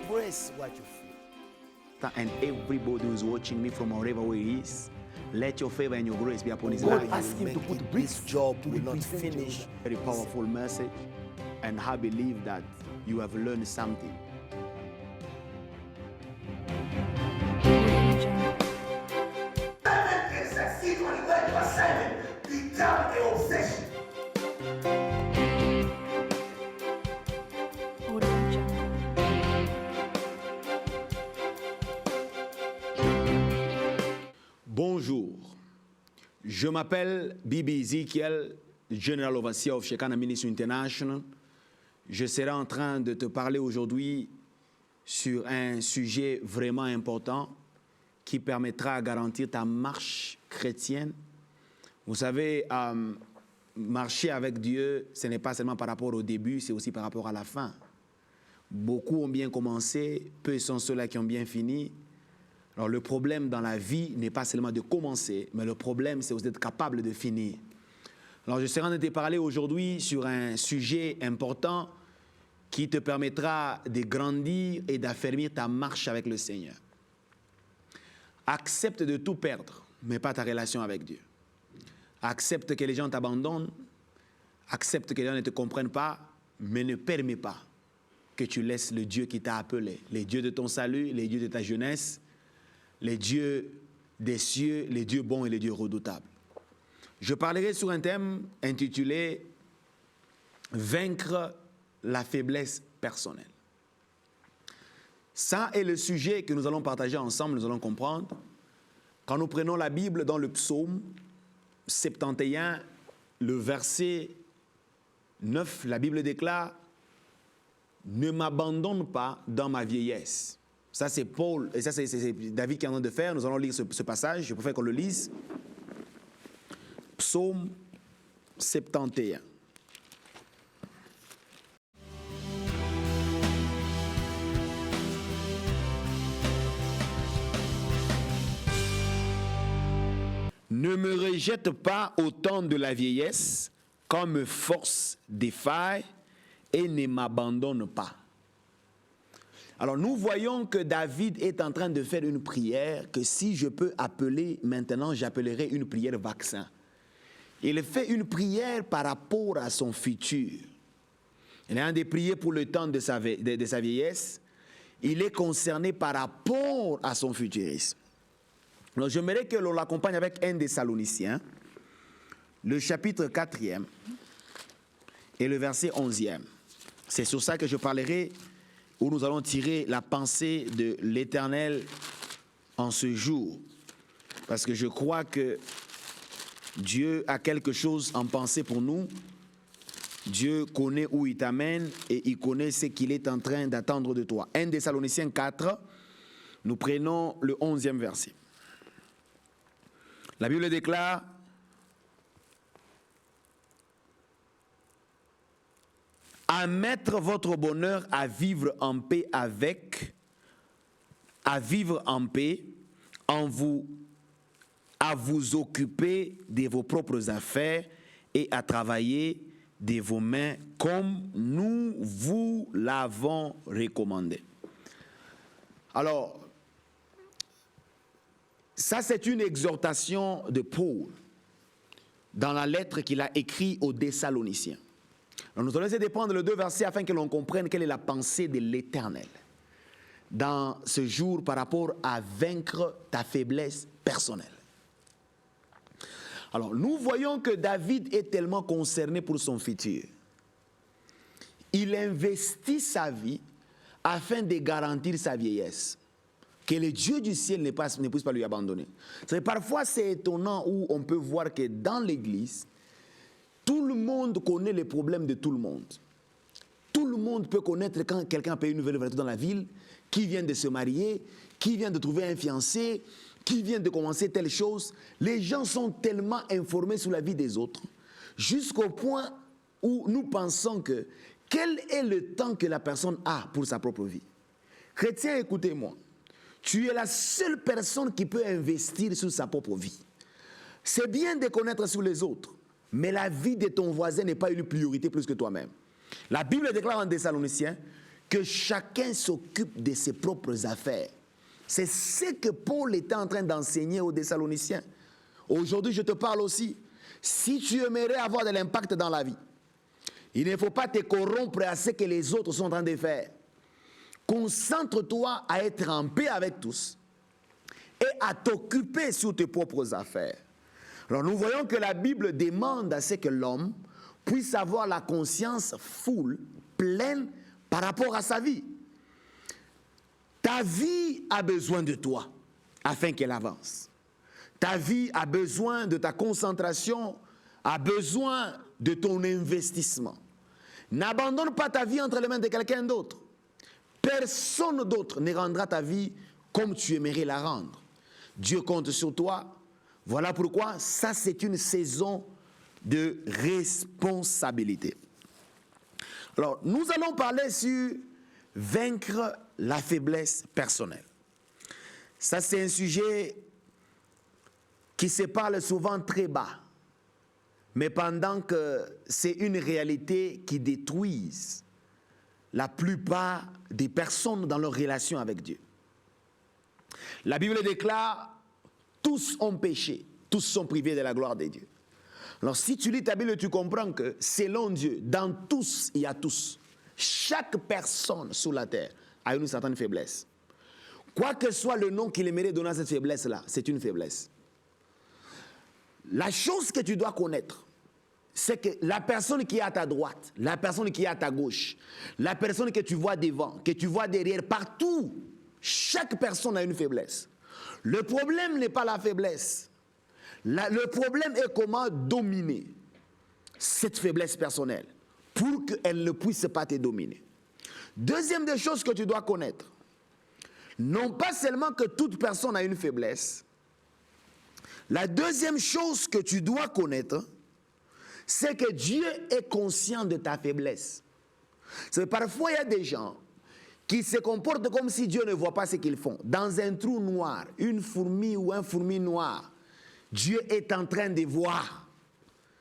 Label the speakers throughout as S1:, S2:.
S1: Embrace what you feel. And everybody who is watching me from wherever he is, let your favor and your grace be upon his life.
S2: Ask him to put
S1: this job
S2: to
S1: will not
S2: represent
S1: finish.
S2: you.
S1: Very powerful message, and I believe that you have learned something. Bonjour, je m'appelle Bibi Ezekiel, General Overseer of Shekinah Ministry International. Je serai en train de te parler aujourd'hui sur un sujet vraiment important qui permettra de garantir ta marche chrétienne. Vous savez, marcher avec Dieu, ce n'est pas seulement par rapport au début, c'est aussi par rapport à la fin. Beaucoup ont bien commencé, peu sont ceux-là qui ont bien fini. Alors le problème dans la vie n'est pas seulement de commencer, mais le problème c'est aussi d'être capable de finir. Alors je serai en train de te parler aujourd'hui sur un sujet important qui te permettra de grandir et d'affermir ta marche avec le Seigneur. Accepte de tout perdre, mais pas ta relation avec Dieu. Accepte que les gens t'abandonnent, accepte que les gens ne te comprennent pas, mais ne permets pas que tu laisses le Dieu qui t'a appelé, les dieux de ton salut, les dieux de ta jeunesse, les dieux des cieux, les dieux bons et les dieux redoutables. Je parlerai sur un thème intitulé « Vaincre la faiblesse personnelle ». Ça est le sujet que nous allons partager ensemble, nous allons comprendre. Quand nous prenons la Bible dans le psaume 71, le verset 9, la Bible déclare « Ne m'abandonne pas dans ma vieillesse ». Ça, c'est Paul, et ça, c'est David qui est en train de faire. Nous allons lire ce passage. Je préfère qu'on le lise. Psaume 71. Ne me rejette pas au temps de la vieillesse, quand me force défaille, et ne m'abandonne pas. Alors nous voyons que David est en train de faire une prière que si je peux appeler maintenant, j'appellerai une prière vaccin. Il fait une prière par rapport à son futur. Il est en train de prier pour le temps de sa vieillesse. Il est concerné par rapport à son futurisme. Alors j'aimerais que l'on l'accompagne avec 1 Thessaloniciens, le chapitre 4e et le verset 11e. C'est sur ça que je parlerai, où nous allons tirer la pensée de l'Éternel en ce jour. Parce que je crois que Dieu a quelque chose en pensée pour nous. Dieu connaît où il t'amène et il connaît ce qu'il est en train d'attendre de toi. 1 Thessaloniciens 4, nous prenons le 11e verset. La Bible déclare: à mettre votre bonheur à vivre en paix à vous occuper de vos propres affaires et à travailler de vos mains comme nous vous l'avons recommandé. Alors, ça c'est une exhortation de Paul dans la lettre qu'il a écrite aux Thessaloniciens. Alors nous allons essayer de prendre les deux versets afin que l'on comprenne quelle est la pensée de l'Éternel dans ce jour par rapport à vaincre ta faiblesse personnelle. Alors nous voyons que David est tellement concerné pour son futur. Il investit sa vie afin de garantir sa vieillesse. Que le Dieu du ciel ne puisse pas lui abandonner. Parfois c'est étonnant où on peut voir que dans l'église, tout le monde connaît les problèmes de tout le monde. Tout le monde peut connaître quand quelqu'un paye une nouvelle voiture dans la ville, qui vient de se marier, qui vient de trouver un fiancé, qui vient de commencer telle chose. Les gens sont tellement informés sur la vie des autres, jusqu'au point où nous pensons que quel est le temps que la personne a pour sa propre vie. Chrétien, écoutez-moi, tu es la seule personne qui peut investir sur sa propre vie. C'est bien de connaître sur les autres, mais la vie de ton voisin n'est pas une priorité plus que toi-même. La Bible déclare en Thessaloniciens que chacun s'occupe de ses propres affaires. C'est ce que Paul était en train d'enseigner aux Thessaloniciens. Aujourd'hui, je te parle aussi. Si tu aimerais avoir de l'impact dans la vie, il ne faut pas te corrompre à ce que les autres sont en train de faire. Concentre-toi à être en paix avec tous et à t'occuper sur tes propres affaires. Alors nous voyons que la Bible demande à ce que l'homme puisse avoir la conscience full, pleine par rapport à sa vie. Ta vie a besoin de toi afin qu'elle avance. Ta vie a besoin de ta concentration, a besoin de ton investissement. N'abandonne pas ta vie entre les mains de quelqu'un d'autre. Personne d'autre ne rendra ta vie comme tu aimerais la rendre. Dieu compte sur toi. Voilà pourquoi ça, c'est une saison de responsabilité. Alors, nous allons parler sur vaincre la faiblesse personnelle. Ça, c'est un sujet qui se parle souvent très bas, mais pendant que c'est une réalité qui détruit la plupart des personnes dans leur relation avec Dieu. La Bible déclare, tous ont péché, tous sont privés de la gloire de Dieu. Alors si tu lis ta Bible, tu comprends que selon Dieu, dans tous, il y a tous. Chaque personne sur la terre a une certaine faiblesse. Quoi que soit le nom qu'il aimerait donner à cette faiblesse-là, c'est une faiblesse. La chose que tu dois connaître, c'est que la personne qui est à ta droite, la personne qui est à ta gauche, la personne que tu vois devant, que tu vois derrière, partout, chaque personne a une faiblesse. Le problème n'est pas la faiblesse. Le problème est comment dominer cette faiblesse personnelle pour qu'elle ne puisse pas te dominer. Deuxième des choses que tu dois connaître, non pas seulement que toute personne a une faiblesse, la deuxième chose que tu dois connaître, c'est que Dieu est conscient de ta faiblesse. C'est parfois il y a des gens qui se comportent comme si Dieu ne voit pas ce qu'ils font. Dans un trou noir, une fourmi ou un fourmi noir, Dieu est en train de voir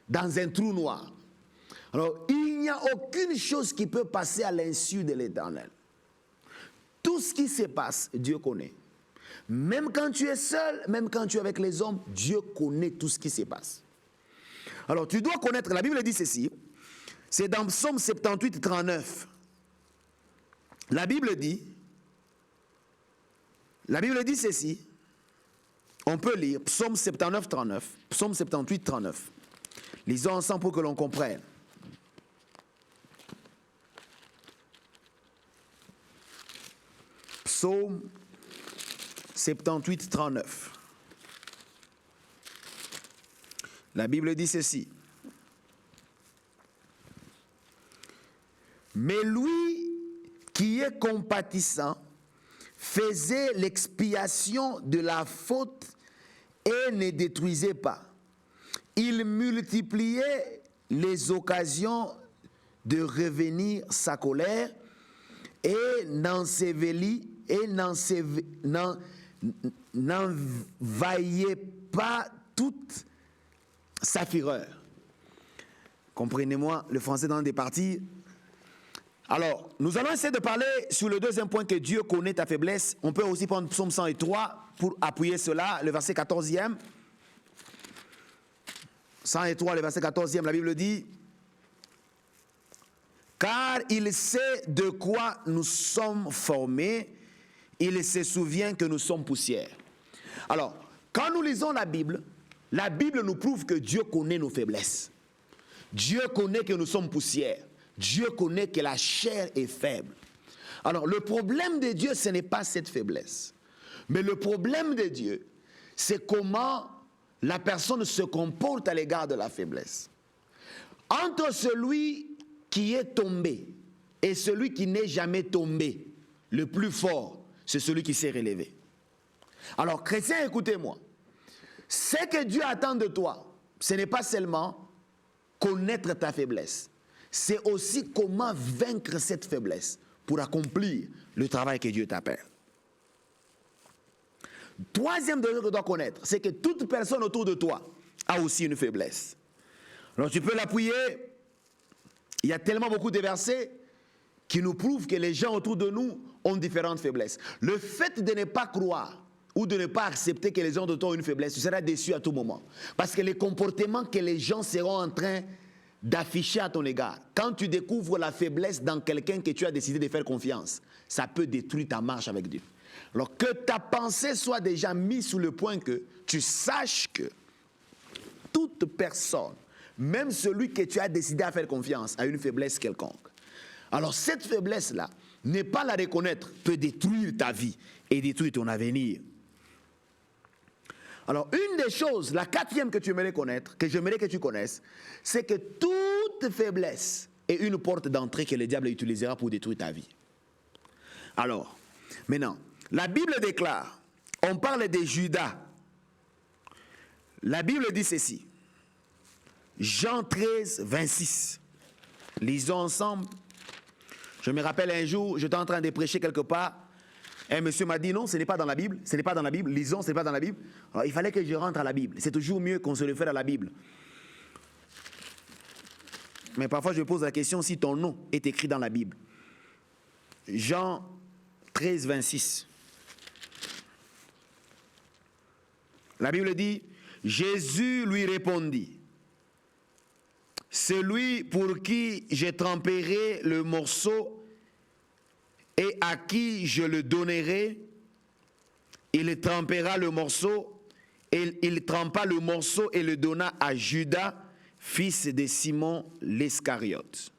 S1: dans un trou noir. Alors, il n'y a aucune chose qui peut passer à l'insu de l'Éternel. Tout ce qui se passe, Dieu connaît. Même quand tu es seul, même quand tu es avec les hommes, Dieu connaît tout ce qui se passe. Alors, tu dois connaître, la Bible dit ceci, c'est dans Psaume 78, 39. La Bible dit ceci, on peut lire Psaume 79, 39, Psaume 78, 39. Lisons ensemble pour que l'on comprenne. Psaume 78, 39. La Bible dit ceci. Mais lui qui est compatissant faisait l'expiation de la faute et ne détruisait pas. Il multipliait les occasions de revenir sa colère et n'envahissait pas toute sa fureur. Comprenez-moi, le français dans des parties. Alors, nous allons essayer de parler sur le deuxième point que Dieu connaît ta faiblesse. On peut aussi prendre Psaume 103 pour appuyer cela, le verset 14e. 103, le verset 14e, la Bible dit « Car il sait de quoi nous sommes formés, il se souvient que nous sommes poussière. » Alors, quand nous lisons la Bible nous prouve que Dieu connaît nos faiblesses. Dieu connaît que nous sommes poussière. Dieu connaît que la chair est faible. Alors, le problème de Dieu, ce n'est pas cette faiblesse. Mais le problème de Dieu, c'est comment la personne se comporte à l'égard de la faiblesse. Entre celui qui est tombé et celui qui n'est jamais tombé, le plus fort, c'est celui qui s'est relevé. Alors, chrétien, écoutez-moi. Ce que Dieu attend de toi, ce n'est pas seulement connaître ta faiblesse. C'est aussi comment vaincre cette faiblesse pour accomplir le travail que Dieu t'appelle. Troisième chose que tu dois connaître, c'est que toute personne autour de toi a aussi une faiblesse. Alors tu peux l'appuyer. Il y a tellement beaucoup de versets qui nous prouvent que les gens autour de nous ont différentes faiblesses. Le fait de ne pas croire ou de ne pas accepter que les gens autour ont une faiblesse, tu seras déçu à tout moment. Parce que les comportements que les gens seront en train d'afficher à ton égard, quand tu découvres la faiblesse dans quelqu'un que tu as décidé de faire confiance, ça peut détruire ta marche avec Dieu. Alors que ta pensée soit déjà mise sous le point que tu saches que toute personne, même celui que tu as décidé à faire confiance, a une faiblesse quelconque. Alors cette faiblesse-là, ne pas la reconnaître peut détruire ta vie et détruire ton avenir. Alors une des choses, la quatrième que tu aimerais connaître, que j'aimerais que tu connaisses, c'est que toute faiblesse est une porte d'entrée que le diable utilisera pour détruire ta vie. Alors, maintenant, la Bible déclare, on parle de Judas. La Bible dit ceci. Jean 13, 26. Lisons ensemble. Je me rappelle un jour, j'étais en train de prêcher quelque part. Un monsieur m'a dit non, ce n'est pas dans la Bible. Ce n'est pas dans la Bible. Lisons, ce n'est pas dans la Bible. Alors, il fallait que je rentre à la Bible. C'est toujours mieux qu'on se réfère à la Bible. Mais parfois, je pose la question si ton nom est écrit dans la Bible. Jean 13, 26. La Bible dit, Jésus lui répondit, celui pour qui je tremperai le morceau et à qui je le donnerai, il trempera le morceau, et il trempa le morceau et le donna à Judas, fils de Simon l'Iscariote.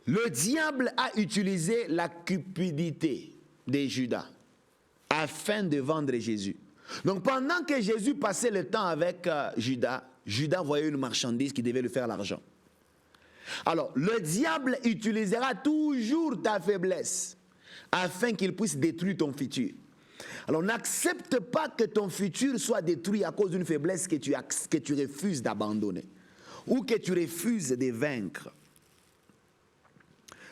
S1: Le diable a utilisé la cupidité de Judas afin de vendre Jésus. Donc pendant que Jésus passait le temps avec Judas, Judas voyait une marchandise qui devait lui faire l'argent. Alors, le diable utilisera toujours ta faiblesse afin qu'il puisse détruire ton futur. Alors, n'accepte pas que ton futur soit détruit à cause d'une faiblesse que tu refuses d'abandonner ou que tu refuses de vaincre.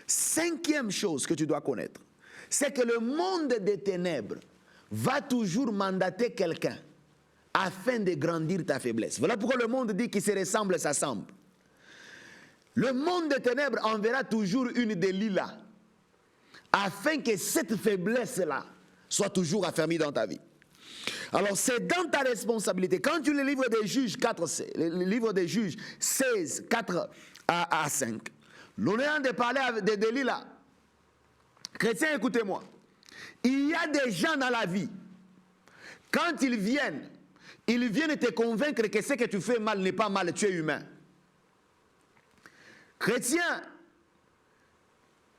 S1: Cinquième chose que tu dois connaître, c'est que le monde des ténèbres va toujours mandater quelqu'un afin de grandir ta faiblesse. Voilà pourquoi le monde dit qu'il se ressemble, s'assemble. Le monde des ténèbres enverra toujours une Delilah afin que cette faiblesse-là soit toujours affermie dans ta vie. Alors c'est dans ta responsabilité. Quand tu lis le livre des Juges 4, le livre des Juges 16, 4 à 5, l'on est en train de parler de Delilah. Chrétiens, écoutez-moi. Il y a des gens dans la vie, quand ils viennent te convaincre que ce que tu fais mal n'est pas mal, tu es humain. Chrétien,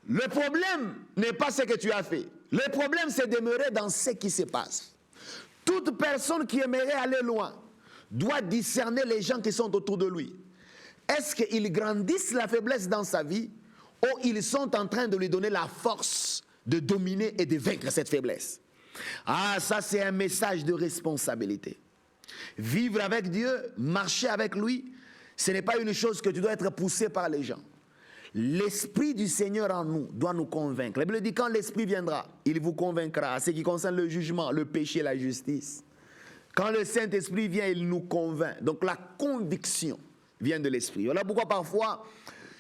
S1: le problème n'est pas ce que tu as fait. Le problème, c'est de demeurer dans ce qui se passe. Toute personne qui aimerait aller loin doit discerner les gens qui sont autour de lui. Est-ce qu'ils grandissent la faiblesse dans sa vie ou ils sont en train de lui donner la force de dominer et de vaincre cette faiblesse? Ah, ça c'est un message de responsabilité. Vivre avec Dieu, marcher avec lui, ce n'est pas une chose que tu dois être poussé par les gens. L'Esprit du Seigneur en nous doit nous convaincre. La Bible dit quand l'Esprit viendra, il vous convaincra. Ce qui concerne le jugement, le péché, la justice. Quand le Saint-Esprit vient, il nous convainc. Donc la conviction vient de l'Esprit. Voilà pourquoi parfois,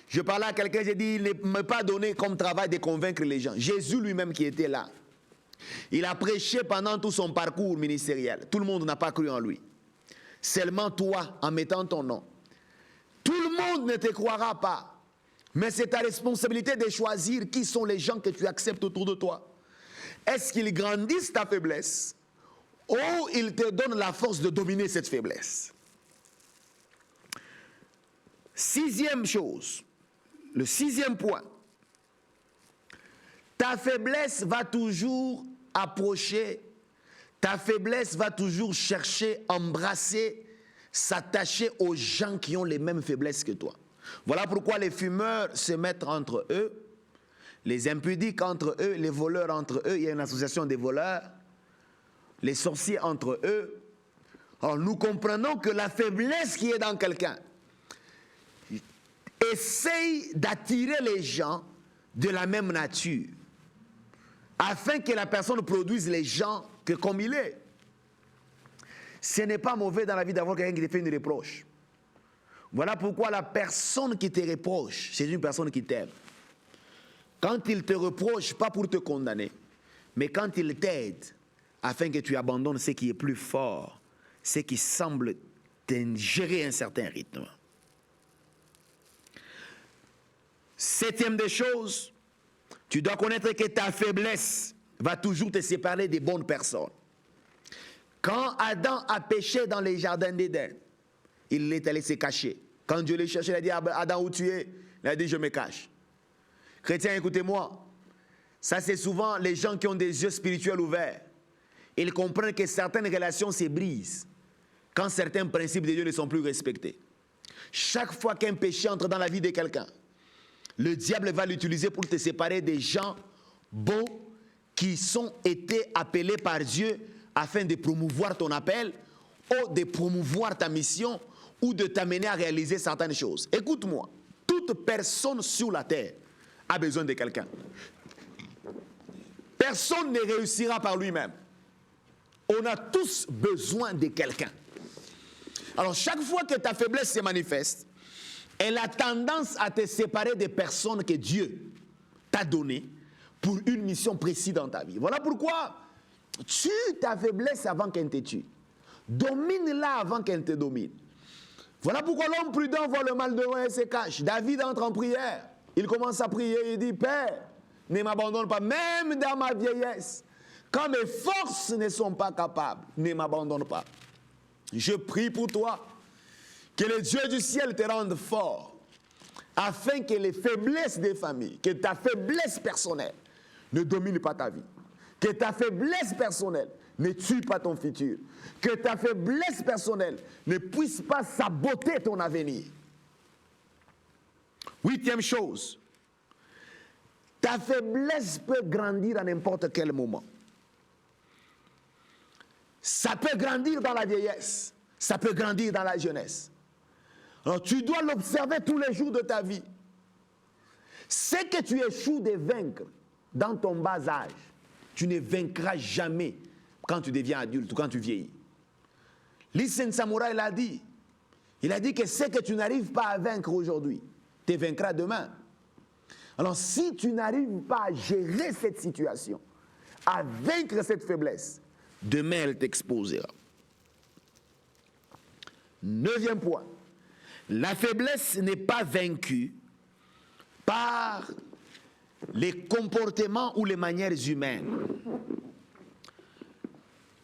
S1: je parlais à quelqu'un, j'ai dit, il ne m'a pas donné comme travail de convaincre les gens. Jésus lui-même qui était là, il a prêché pendant tout son parcours ministériel. Tout le monde n'a pas cru en lui. Seulement toi, en mettant ton nom. Tout le monde ne te croira pas. Mais c'est ta responsabilité de choisir qui sont les gens que tu acceptes autour de toi. Est-ce qu'ils grandissent ta faiblesse ou ils te donnent la force de dominer cette faiblesse? Sixième chose, le sixième point. Ta faiblesse va toujours approcher, ta faiblesse va toujours chercher, embrasser, s'attacher aux gens qui ont les mêmes faiblesses que toi. Voilà pourquoi les fumeurs se mettent entre eux, les impudiques entre eux, les voleurs entre eux, il y a une association des voleurs, les sorciers entre eux. Alors nous comprenons que la faiblesse qui est dans quelqu'un essaye d'attirer les gens de la même nature, afin que la personne produise les gens que comme il est. Ce n'est pas mauvais dans la vie d'avoir quelqu'un qui te fait une reproche. Voilà pourquoi la personne qui te reproche, c'est une personne qui t'aime. Quand il te reproche, pas pour te condamner, mais quand il t'aide, afin que tu abandonnes ce qui est plus fort, ce qui semble gérer un certain rythme. Septième des choses, tu dois connaître que ta faiblesse va toujours te séparer des bonnes personnes. Quand Adam a péché dans les jardins d'Éden, il est allé se cacher. Quand Dieu l'a cherché, il a dit, Adam, où tu es? Il a dit, je me cache. Chrétiens, écoutez-moi. Ça, c'est souvent les gens qui ont des yeux spirituels ouverts. Ils comprennent que certaines relations se brisent quand certains principes de Dieu ne sont plus respectés. Chaque fois qu'un péché entre dans la vie de quelqu'un, le diable va l'utiliser pour te séparer des gens bons qui sont été appelés par Dieu afin de promouvoir ton appel ou de promouvoir ta mission ou de t'amener à réaliser certaines choses. Écoute-moi, toute personne sur la terre a besoin de quelqu'un. Personne ne réussira par lui-même. On a tous besoin de quelqu'un. Alors, chaque fois que ta faiblesse se manifeste, elle a tendance à te séparer des personnes que Dieu t'a données pour une mission précise dans ta vie. Voilà pourquoi tue ta faiblesse avant qu'elle te tue. Domine-la avant qu'elle te domine. Voilà pourquoi l'homme prudent voit le mal de loin et se cache. David entre en prière. Il commence à prier, il dit, Père, ne m'abandonne pas, même dans ma vieillesse. Quand mes forces ne sont pas capables, ne m'abandonne pas. Je prie pour toi, que le Dieu du ciel te rende fort, afin que les faiblesses des familles, que ta faiblesse personnelle ne domine pas ta vie. Que ta faiblesse personnelle ne tue pas ton futur. Que ta faiblesse personnelle ne puisse pas saboter ton avenir. Huitième chose, ta faiblesse peut grandir à n'importe quel moment. Ça peut grandir dans la vieillesse, ça peut grandir dans la jeunesse. Alors tu dois l'observer tous les jours de ta vie. Ce que tu échoues de vaincre dans ton bas âge, tu ne vaincras jamais quand tu deviens adulte ou quand tu vieillis. Lee Sensamura, il a dit que ce que tu n'arrives pas à vaincre aujourd'hui, tu vaincras demain. Alors si tu n'arrives pas à gérer cette situation, à vaincre cette faiblesse, demain elle t'exposera. Neuvième point, la faiblesse n'est pas vaincue par les comportements ou les manières humaines.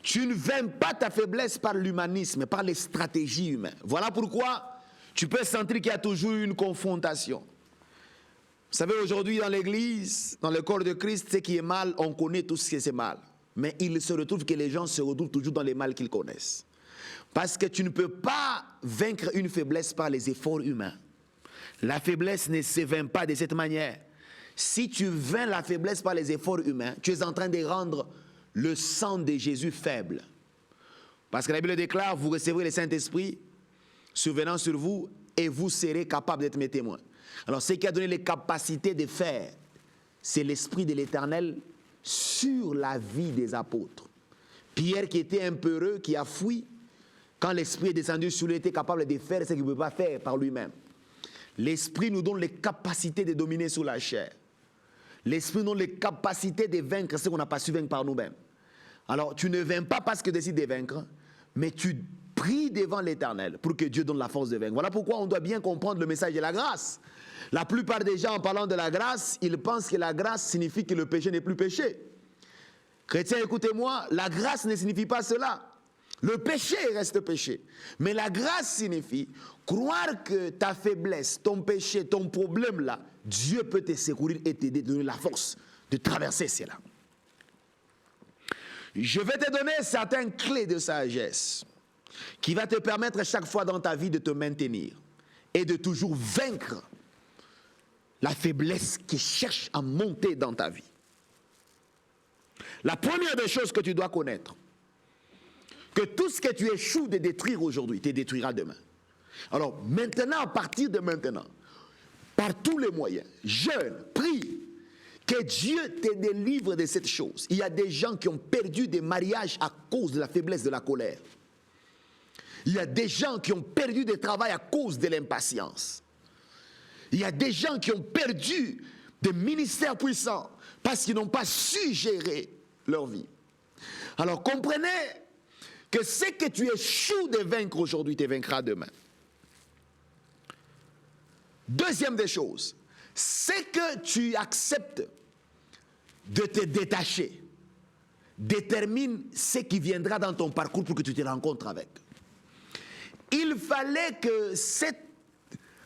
S1: Tu ne vaincs pas ta faiblesse par l'humanisme, par les stratégies humaines. Voilà pourquoi tu peux sentir qu'il y a toujours une confrontation. Vous savez, aujourd'hui dans l'église, dans le corps de Christ, ce qui est mal, on connaît tout ce qui est mal. Mais il se retrouve que les gens se retrouvent toujours dans les mal qu'ils connaissent. Parce que tu ne peux pas vaincre une faiblesse par les efforts humains. La faiblesse ne se vainc pas de cette manière. Si tu vaincs la faiblesse par les efforts humains, tu es en train de rendre le sang de Jésus faible. Parce que la Bible déclare, vous recevrez le Saint-Esprit survenant sur vous et vous serez capables d'être mes témoins. Alors ce qui a donné les capacités de faire, c'est l'Esprit de l'Éternel sur la vie des apôtres. Pierre qui était un peureux, qui a fui, quand l'Esprit est descendu sur lui, était capable de faire ce qu'il ne pouvait pas faire par lui-même. L'Esprit nous donne les capacités de dominer sur la chair. L'Esprit nous donne les capacités de vaincre ce qu'on n'a pas su vaincre par nous-mêmes. Alors, tu ne vains pas parce que tu décides de vaincre, mais tu pries devant l'Éternel pour que Dieu donne la force de vaincre. Voilà pourquoi on doit bien comprendre le message de la grâce. La plupart des gens, en parlant de la grâce, ils pensent que la grâce signifie que le péché n'est plus péché. Chrétiens, écoutez-moi, la grâce ne signifie pas cela. Le péché reste péché. Mais la grâce signifie croire que ta faiblesse, ton péché, ton problème là, Dieu peut te secourir et t'aider, te donner la force de traverser cela. Je vais te donner certaines clés de sagesse qui va te permettre chaque fois dans ta vie de te maintenir et de toujours vaincre la faiblesse qui cherche à monter dans ta vie. La première des choses que tu dois connaître, que tout ce que tu échoues de détruire aujourd'hui, te détruira demain. Alors maintenant, à partir de maintenant, par tous les moyens, jeûne, prie, que Dieu te délivre de cette chose. Il y a des gens qui ont perdu des mariages à cause de la faiblesse de la colère. Il y a des gens qui ont perdu du travail à cause de l'impatience. Il y a des gens qui ont perdu des ministères puissants parce qu'ils n'ont pas su gérer leur vie. Alors comprenez que ce que tu échoues de vaincre aujourd'hui, tu vaincras demain. Deuxième des choses, c'est que tu acceptes de te détacher. Détermine ce qui viendra dans ton parcours pour que tu te rencontres avec. Il fallait que cette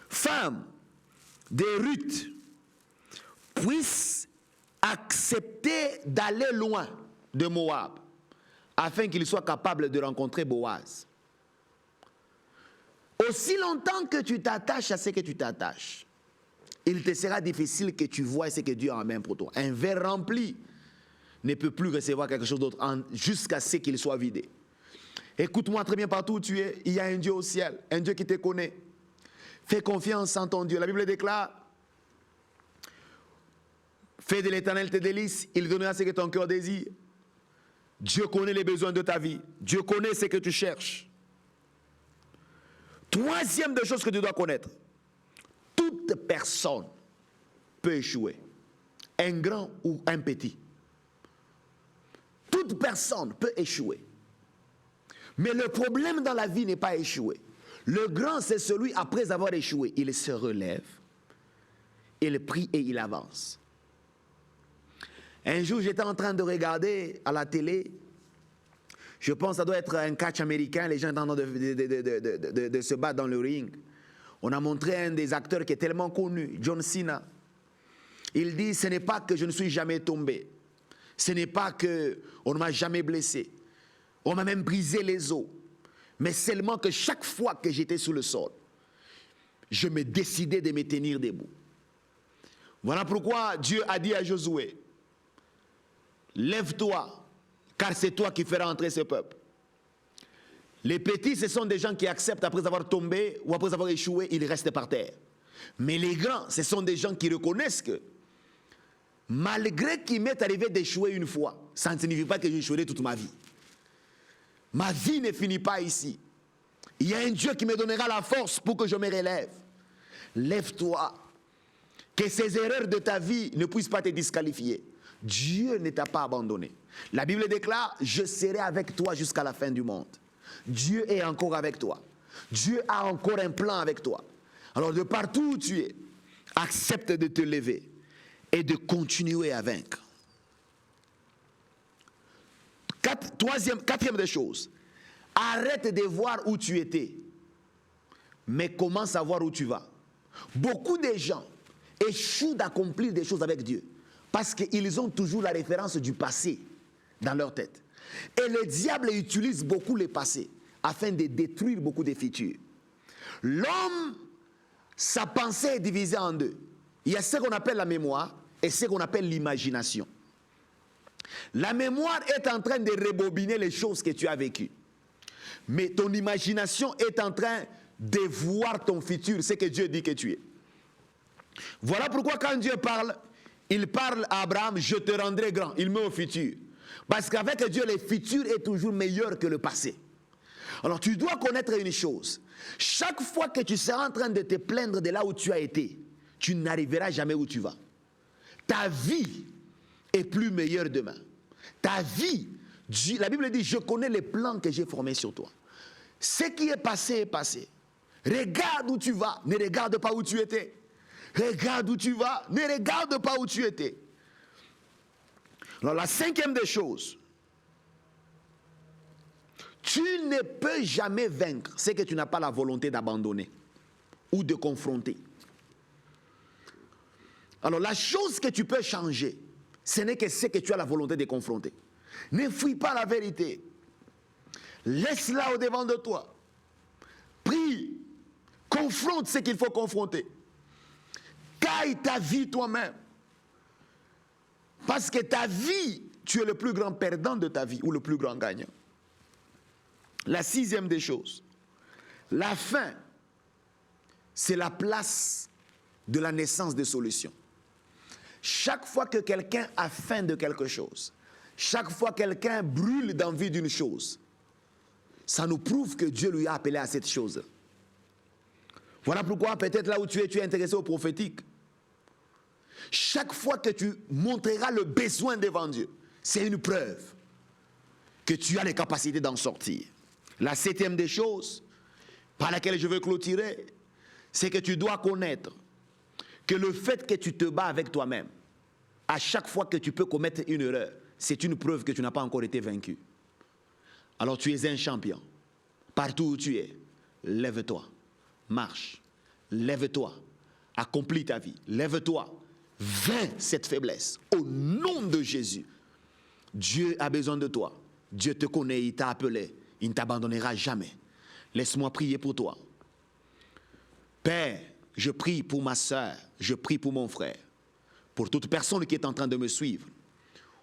S1: femme de Ruth puisse accepter d'aller loin de Moab afin qu'il soit capable de rencontrer Boaz. Aussi longtemps que tu t'attaches à ce que tu t'attaches, il te sera difficile que tu vois ce que Dieu a en main pour toi. Un verre rempli ne peut plus recevoir quelque chose d'autre jusqu'à ce qu'il soit vidé. Écoute-moi très bien, partout où tu es, il y a un Dieu au ciel, un Dieu qui te connaît. Fais confiance en ton Dieu. La Bible déclare, fais de l'Éternel tes délices, il donnera ce que ton cœur désire. Dieu connaît les besoins de ta vie. Dieu connaît ce que tu cherches. Troisième des choses que tu dois connaître, toute personne peut échouer, un grand ou un petit. Toute personne peut échouer. Mais le problème dans la vie n'est pas échouer. Le grand, c'est celui, après avoir échoué, il se relève, il prie et il avance. Un jour, j'étais en train de regarder à la télé, je pense que ça doit être un catch américain, les gens sont en train de se battre dans le ring. On a montré un des acteurs qui est tellement connu, John Cena. Il dit, ce n'est pas que je ne suis jamais tombé. Ce n'est pas qu'on ne m'a jamais blessé. On m'a même brisé les os. Mais seulement que chaque fois que j'étais sous le sol, je me décidais de me tenir debout. Voilà pourquoi Dieu a dit à Josué, lève-toi, car c'est toi qui feras entrer ce peuple. Les petits, ce sont des gens qui acceptent après avoir tombé ou après avoir échoué, ils restent par terre. Mais les grands, ce sont des gens qui reconnaissent que malgré qu'il m'est arrivé d'échouer une fois, ça ne signifie pas que j'échouerai toute ma vie. Ma vie ne finit pas ici. Il y a un Dieu qui me donnera la force pour que je me relève. Lève-toi. Que ces erreurs de ta vie ne puissent pas te disqualifier. Dieu ne t'a pas abandonné. La Bible déclare, je serai avec toi jusqu'à la fin du monde. Dieu est encore avec toi. Dieu a encore un plan avec toi. Alors de partout où tu es, accepte de te lever et de continuer à vaincre. Quatrième des choses, arrête de voir où tu étais, mais commence à voir où tu vas. Beaucoup de gens échouent d'accomplir des choses avec Dieu parce qu'ils ont toujours la référence du passé dans leur tête. Et le diable utilise beaucoup le passé afin de détruire beaucoup de futurs. L'homme, sa pensée est divisée en deux. Il y a ce qu'on appelle la mémoire et ce qu'on appelle l'imagination. La mémoire est en train de rebobiner les choses que tu as vécues. Mais ton imagination est en train de voir ton futur, ce que Dieu dit que tu es. Voilà pourquoi quand Dieu parle, il parle à Abraham, je te rendrai grand. Il met au futur. Parce qu'avec Dieu, le futur est toujours meilleur que le passé. Alors tu dois connaître une chose. Chaque fois que tu seras en train de te plaindre de là où tu as été, tu n'arriveras jamais où tu vas. Ta vie est plus meilleure demain. Ta vie, la Bible dit, je connais les plans que j'ai formés sur toi. Ce qui est passé est passé. Regarde où tu vas, ne regarde pas où tu étais. Regarde où tu vas, ne regarde pas où tu étais. Alors la cinquième des choses, tu ne peux jamais vaincre ce que tu n'as pas la volonté d'abandonner ou de confronter. Alors la chose que tu peux changer, ce n'est que ce que tu as la volonté de confronter. Ne fuis pas la vérité. Laisse-la au devant de toi. Prie. Confronte ce qu'il faut confronter. Caille ta vie toi-même. Parce que ta vie, tu es le plus grand perdant de ta vie ou le plus grand gagnant. La sixième des choses. La fin, c'est la place de la naissance des solutions. Chaque fois que quelqu'un a faim de quelque chose, chaque fois que quelqu'un brûle d'envie d'une chose, ça nous prouve que Dieu lui a appelé à cette chose. Voilà pourquoi peut-être là où tu es intéressé au prophétique. Chaque fois que tu montreras le besoin devant Dieu, c'est une preuve que tu as les capacités d'en sortir. La 7e des choses par laquelle je veux clôturer, c'est que tu dois connaître que le fait que tu te bats avec toi-même, à chaque fois que tu peux commettre une erreur, c'est une preuve que tu n'as pas encore été vaincu. Alors tu es un champion. Partout où tu es, lève-toi, marche, lève-toi, accomplis ta vie, lève-toi, vainc cette faiblesse. Au nom de Jésus, Dieu a besoin de toi. Dieu te connaît, il t'a appelé, il ne t'abandonnera jamais. Laisse-moi prier pour toi. Père, je prie pour ma soeur, je prie pour mon frère, pour toute personne qui est en train de me suivre,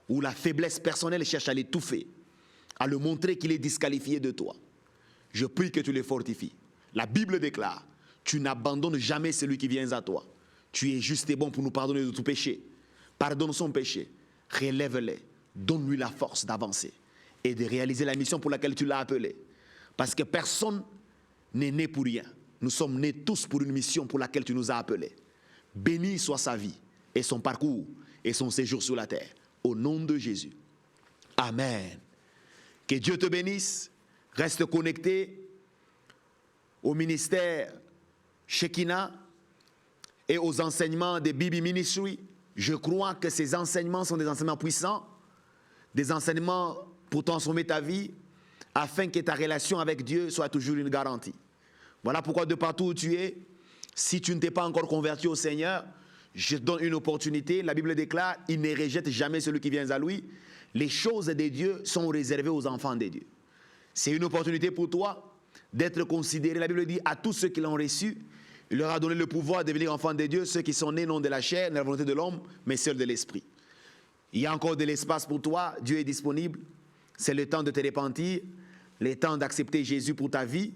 S1: où la faiblesse personnelle cherche à l'étouffer, à le montrer qu'il est disqualifié de toi. Je prie que tu les fortifies. La Bible déclare, tu n'abandonnes jamais celui qui vient à toi. Tu es juste et bon pour nous pardonner de tout péché. Pardonne son péché, relève-les, donne-lui la force d'avancer et de réaliser la mission pour laquelle tu l'as appelé. Parce que personne n'est né pour rien. Nous sommes nés tous pour une mission pour laquelle tu nous as appelés. Béni soit sa vie et son parcours et son séjour sur la terre. Au nom de Jésus. Amen. Que Dieu te bénisse. Reste connecté au ministère Shekinah et aux enseignements de Bibi Ministry. Je crois que ces enseignements sont des enseignements puissants, des enseignements pour transformer ta vie, afin que ta relation avec Dieu soit toujours une garantie. Voilà pourquoi de partout où tu es, si tu ne t'es pas encore converti au Seigneur, je te donne une opportunité. La Bible déclare, il ne rejette jamais celui qui vient à lui. Les choses de Dieu sont réservées aux enfants de Dieu. C'est une opportunité pour toi d'être considéré. La Bible dit, à tous ceux qui l'ont reçu, il leur a donné le pouvoir de devenir enfants de Dieu, ceux qui sont nés non de la chair, de la volonté de l'homme, mais ceux de l'esprit. Il y a encore de l'espace pour toi, Dieu est disponible. C'est le temps de te repentir, le temps d'accepter Jésus pour ta vie,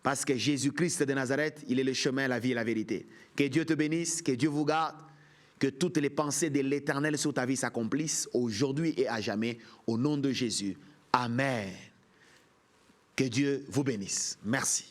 S1: parce que Jésus-Christ de Nazareth, il est le chemin, la vie et la vérité. Que Dieu te bénisse, que Dieu vous garde, que toutes les pensées de l'Éternel sur ta vie s'accomplissent aujourd'hui et à jamais, au nom de Jésus. Amen. Que Dieu vous bénisse. Merci.